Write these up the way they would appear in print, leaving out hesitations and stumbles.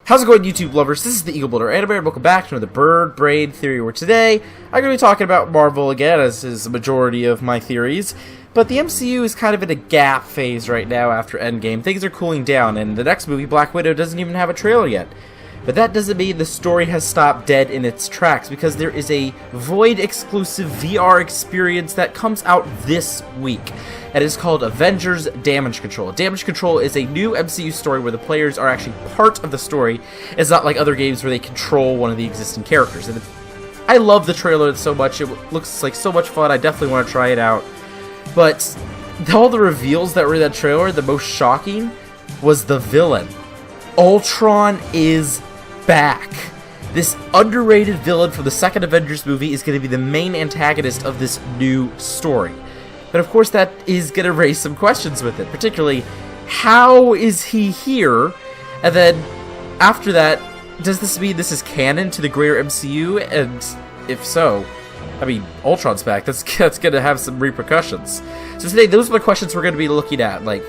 How's it going, YouTube lovers? This is the Eagle Builder Anime, and welcome back to another Bird Brain Theory, where today I'm going to be talking about Marvel again, as is the majority of my theories. But the MCU is kind of in a gap phase right now after Endgame. Things are cooling down, and the next movie, Black Widow, doesn't even have a trailer yet. But that doesn't mean the story has stopped dead in its tracks, because there is a Void-exclusive VR experience that comes out this week. And it's called Avengers Damage Control. Damage Control is a new MCU story where the players are actually part of the story. It's not like other games where they control one of the existing characters. And I love the trailer so much. It looks like so much fun. I definitely want to try it out. But all the reveals that were in that trailer, the most shocking was the villain. ULTRON is back. This underrated villain from the second Avengers movie is going to be the main antagonist of this new story. But of course that is going to raise some questions with it, particularly, how is he here? And then, after that, does this mean this is canon to the greater MCU? And if so, I mean, ULTRON's back, that's going to have some repercussions. So today, those are the questions we're going to be looking at, like,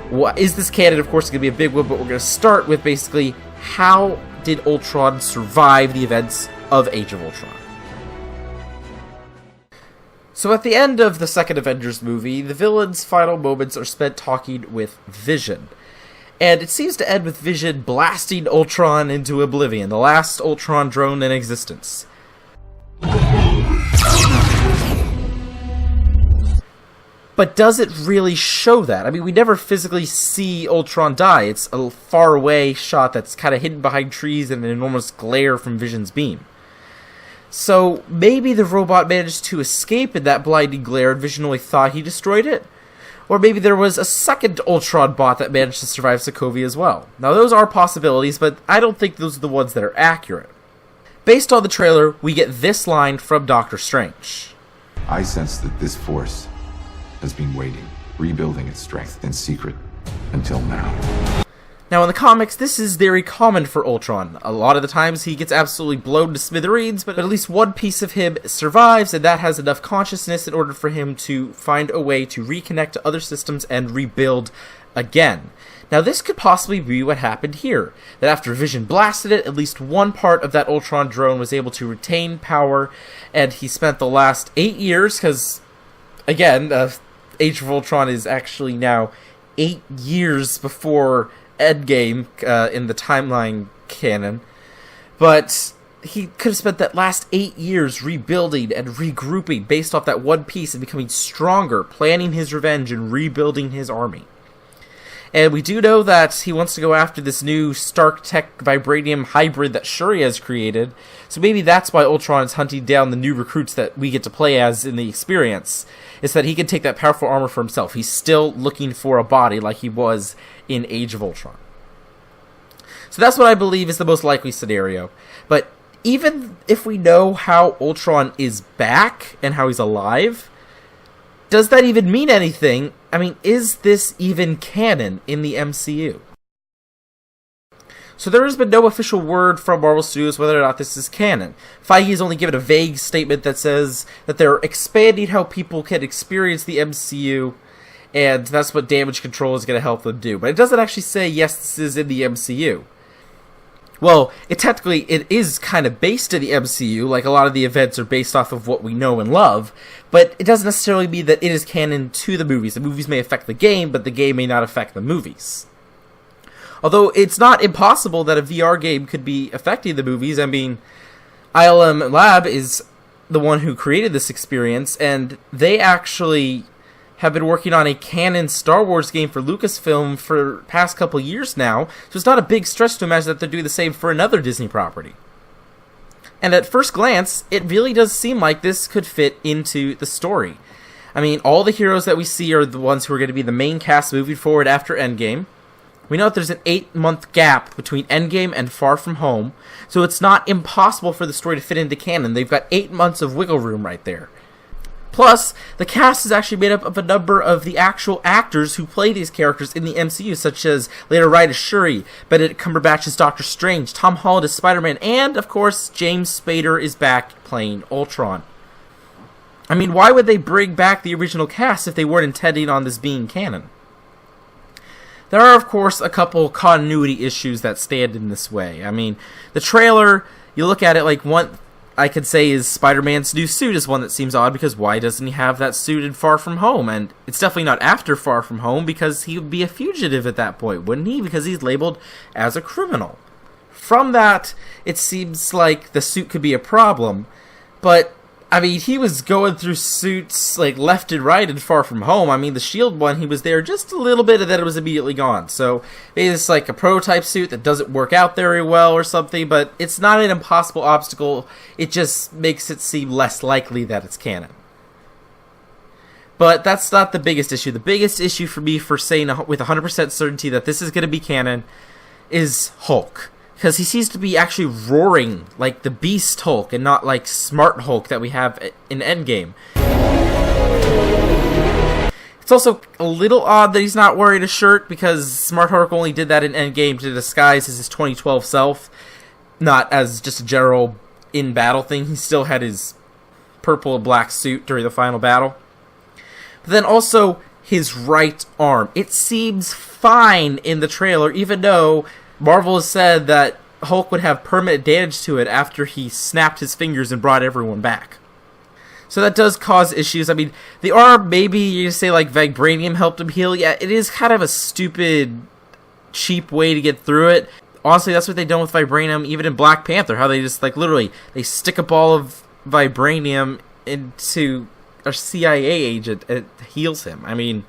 what is this canon? Of course, it's going to be a big one, but we're going to start with basically, how did ULTRON survive the events of Age of Ultron? So at the end of the second Avengers movie, the villain's final moments are spent talking with Vision. And it seems to end with Vision blasting Ultron into oblivion, the last Ultron drone in existence. But does it really show that? I mean, we never physically see Ultron die. It's a far away shot that's kind of hidden behind trees and an enormous glare from Vision's beam. So maybe the robot managed to escape in that blinding glare and Vision only thought he destroyed it? Or maybe there was a second Ultron bot that managed to survive Sokovia as well. Now those are possibilities, but I don't think those are the ones that are accurate. Based on the trailer, we get this line from Doctor Strange. I sense that this force has been waiting, rebuilding its strength in secret until now. Now in the comics, this is very common for Ultron. A lot of the times he gets absolutely blown to smithereens, but at least one piece of him survives, and that has enough consciousness in order for him to find a way to reconnect to other systems and rebuild again. Now this could possibly be what happened here, that after Vision blasted it, at least one part of that Ultron drone was able to retain power, and he spent the last 8 years, because, again, Age of Ultron is actually now 8 years before Endgame in the timeline canon, but he could have spent that last 8 years rebuilding and regrouping based off that one piece and becoming stronger, planning his revenge and rebuilding his army. And we do know that he wants to go after this new Stark Tech Vibranium hybrid that Shuri has created, so maybe that's why Ultron is hunting down the new recruits that we get to play as in the experience, is that he can take that powerful armor for himself. He's still looking for a body like he was in Age of Ultron. So that's what I believe is the most likely scenario. But even if we know how Ultron is back and how he's alive, does that even mean anything? I mean, is this even canon in the MCU? So there has been no official word from Marvel Studios whether or not this is canon. Feige has only given a vague statement that says that they're expanding how people can experience the MCU, and that's what Damage Control is going to help them do. But it doesn't actually say, yes, this is in the MCU. Well, technically, it is kind of based in the MCU, like a lot of the events are based off of what we know and love, but it doesn't necessarily mean that it is canon to the movies. The movies may affect the game, but the game may not affect the movies. Although, it's not impossible that a VR game could be affecting the movies. I mean, ILM Lab is the one who created this experience, and they actually have been working on a canon Star Wars game for Lucasfilm for the past couple years now, so it's not a big stretch to imagine that they're doing the same for another Disney property. And at first glance, it really does seem like this could fit into the story. I mean, all the heroes that we see are the ones who are going to be the main cast moving forward after Endgame. We know that there's an 8-month gap between Endgame and Far From Home, so it's not impossible for the story to fit into canon. They've got 8 months of wiggle room right there. Plus, the cast is actually made up of a number of the actual actors who play these characters in the MCU, such as Lena Wright as Shuri, Benedict Cumberbatch as Doctor Strange, Tom Holland as Spider-Man, and, of course, James Spader is back playing Ultron. I mean, why would they bring back the original cast if they weren't intending on this being canon? There are, of course, a couple continuity issues that stand in this way. I mean, the trailer, you look at it like one I could say is Spider-Man's new suit is one that seems odd, because why doesn't he have that suit in Far From Home? And it's definitely not after Far From Home, because he would be a fugitive at that point, wouldn't he? Because he's labeled as a criminal. From that, it seems like the suit could be a problem, but I mean, he was going through suits like left and right in Far From Home. I mean, the SHIELD one, he was there just a little bit and then it was immediately gone. So maybe it's like a prototype suit that doesn't work out very well or something, but it's not an impossible obstacle. It just makes it seem less likely that it's canon. But that's not the biggest issue. The biggest issue for me for saying with 100% certainty that this is going to be canon is Hulk. Because he seems to be actually roaring like the Beast Hulk and not like Smart Hulk that we have in Endgame. It's also a little odd that he's not wearing a shirt, because Smart Hulk only did that in Endgame to disguise as his 2012 self, not as just a general in-battle thing. He still had his purple and black suit during the final battle. But then also his right arm. It seems fine in the trailer, even though Marvel has said that Hulk would have permanent damage to it after he snapped his fingers and brought everyone back. So that does cause issues. I mean, the arm, maybe you say like vibranium helped him heal. Yeah, it is kind of a stupid, cheap way to get through it. Honestly, that's what they've done with vibranium, even in Black Panther, how they just like literally, they stick a ball of vibranium into a CIA agent and it heals him. I mean,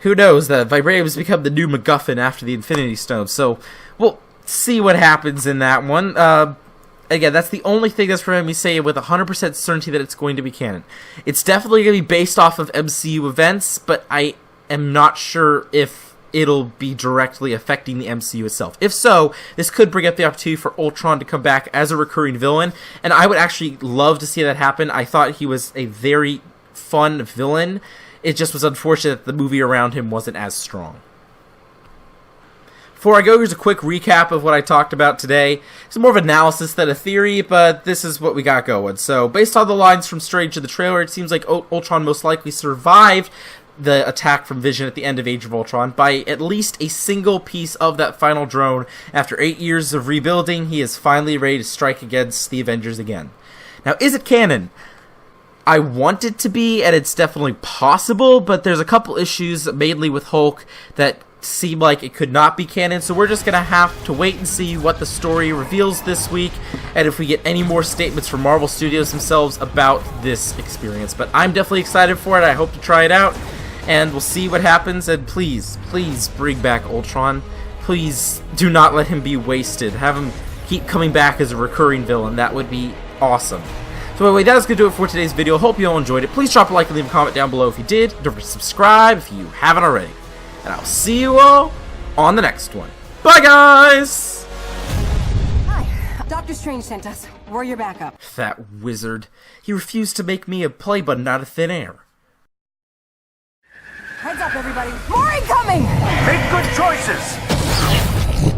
who knows? The vibranium has become the new MacGuffin after the Infinity Stone. So we'll see what happens in that one. Again, that's the only thing that's preventing me saying with 100% certainty that it's going to be canon. It's definitely going to be based off of MCU events, but I am not sure if it'll be directly affecting the MCU itself. If so, this could bring up the opportunity for Ultron to come back as a recurring villain, and I would actually love to see that happen. I thought he was a very fun villain. It just was unfortunate that the movie around him wasn't as strong. Before I go, here's a quick recap of what I talked about today. It's more of an analysis than a theory, but this is what we got going. So, based on the lines from Strange in the trailer, it seems like Ultron most likely survived the attack from Vision at the end of Age of Ultron by at least a single piece of that final drone. After 8 years of rebuilding, he is finally ready to strike against the Avengers again. Now, is it canon? I want it to be, and it's definitely possible, but there's a couple issues, mainly with Hulk, that seem like it could not be canon, so we're just going to have to wait and see what the story reveals this week, and if we get any more statements from Marvel Studios themselves about this experience. But I'm definitely excited for it. I hope to try it out, and we'll see what happens, and please, please bring back Ultron. Please do not let him be wasted. Have him keep coming back as a recurring villain. That would be awesome. So anyway, that is going to do it for today's video. Hope you all enjoyed it. Please drop a like and leave a comment down below if you did. Don't forget to subscribe if you haven't already. And I'll see you all on the next one. Bye, guys! Hi. Doctor Strange sent us. We're your backup. That wizard. He refused to make me a play button out of thin air. Heads up, everybody. More incoming! Make good choices!